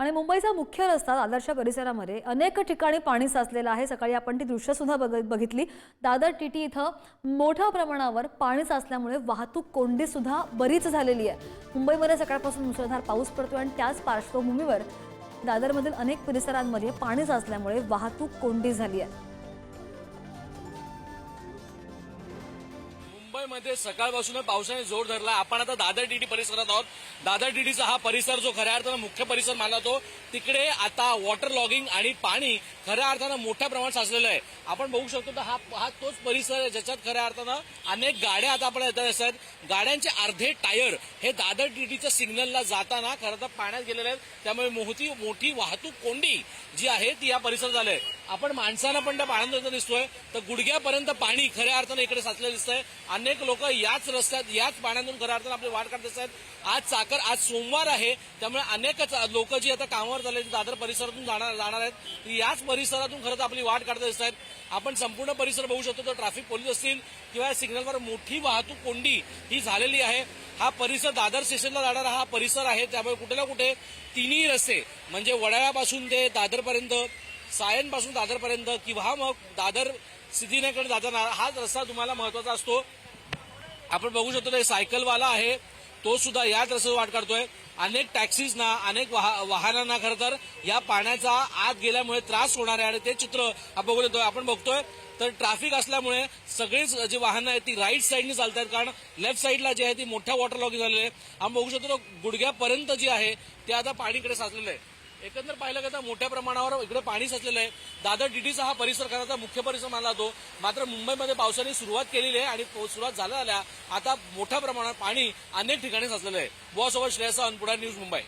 आणि मुंबईचा मुख्य रस्ता दादरच्या परिसरामध्ये अनेक ठिकाणी पाणी साचलेलं आहे। सकाळी आपण ती दृश्य सुद्धा बघितली। दादर टीटी इथं मोठ्या प्रमाणावर पाणी साचल्यामुळे वाहतूक कोंडी सुद्धा बरीच झालेली आहे। मुंबईमध्ये सकाळपासून मुसळधार पाऊस पडतोय आणि त्याच पार्श्वभूमीवर दादरमधील अनेक परिसरांमध्ये पाणी साचल्यामुळे वाहतूक कोंडी झाली आहे। मुंबईमध्ये सकाळपासून पावसाने जोर धरला। आपण आता दादर टीटी परिसरात आहोत। दादर टीटीचा हा परिसर जो खऱ्या अर्थानं मुख्य परिसर मानला जातो, तिकडे आता वॉटर लॉगिंग आणि पाणी खऱ्या अर्थानं मोठ्या प्रमाणात साचलेलं आहे। आपण बघू शकतो तर हा तोच परिसर आहे ज्याच्यात खऱ्या अर्थानं अनेक गाड्या आता आपण येत आहेत। गाड्यांचे अर्धे टायर हे दादर टीटीच्या सिग्नलला जाताना खरं तर पाण्यात गेलेले आहेत। त्यामुळे मोठी वाहतूक कोंडी जी आहे ती या परिसरात झाली आहे। आपण माणसांना पण त्या पाण्यात दिसतोय तर गुडघ्यापर्यंत पाणी खऱ्या अर्थानं इकडे साचलेलं दिसतंय। अनेक लोक याच रस्त्यात याच पाण्यातून खऱ्या अर्थानं आपली वाट काढत असतात। आज सोमवार आहे, त्यामुळे अनेकच लोक जी आता कामावर झाले दादर परिसरातून जाणार आहेत, याच परिसरातून खरं तर आपली वाट काढत दिसत आहेत। आपण संपूर्ण परिसर बघू शकतो तर ट्रॅफिक पोलीस असतील किंवा सिग्नलवर मोठी वाहतूक कोंडी ही झालेली आहे। हा परिसर दादर स्टेशनला जाणारा हा परिसर आहे, त्यामुळे कुठे ना कुठे तिन्ही रस्ते म्हणजे वडाळ्यापासून ते दादरपर्यंत, सायनपासून दादरपर्यंत किंवा मग दादर सिद्धिनगरकडे जाताना हा रस्ता तुम्हाला महत्वाचा असतो। आपण बघू शकतो सायकलवाला आहे तो सुद्धा याच रस्त्यावर वाट काढतोय। अनेक टॅक्सीजना अनेक वाहनांना खरं तर या पाण्याचा आत गेल्यामुळे त्रास होणार आहे आणि ते चित्र आपण बघतोय तर ट्रॅफिक असल्यामुळे सगळीच जी वाहनं आहेत ती राईट साईडनी चालतात, कारण लेफ्ट साईडला जे आहे ती मोठ्या वॉटर लॉगिंग झालेलं आहे। आपण बघू शकतो गुडघ्यापर्यंत जी आहे ते आता पाणीकडे साचलेलं आहे। एकंदर पाहिलं गेलं तर मोठ्या प्रमाणावर इकडे पाणी साचलेलं आहे। दादर टीटीचा हा परिसर खरं मुख्य परिसर मानला जातो, मात्र मुंबईमध्ये पावसाने सुरुवात केलेली आहे आणि सुरुवात झाल्या आता मोठ्या प्रमाणात पाणी अनेक ठिकाणी साचलेलं आहे। बॉस ओव्हर श्रेयस, पुढारी न्यूज, मुंबई।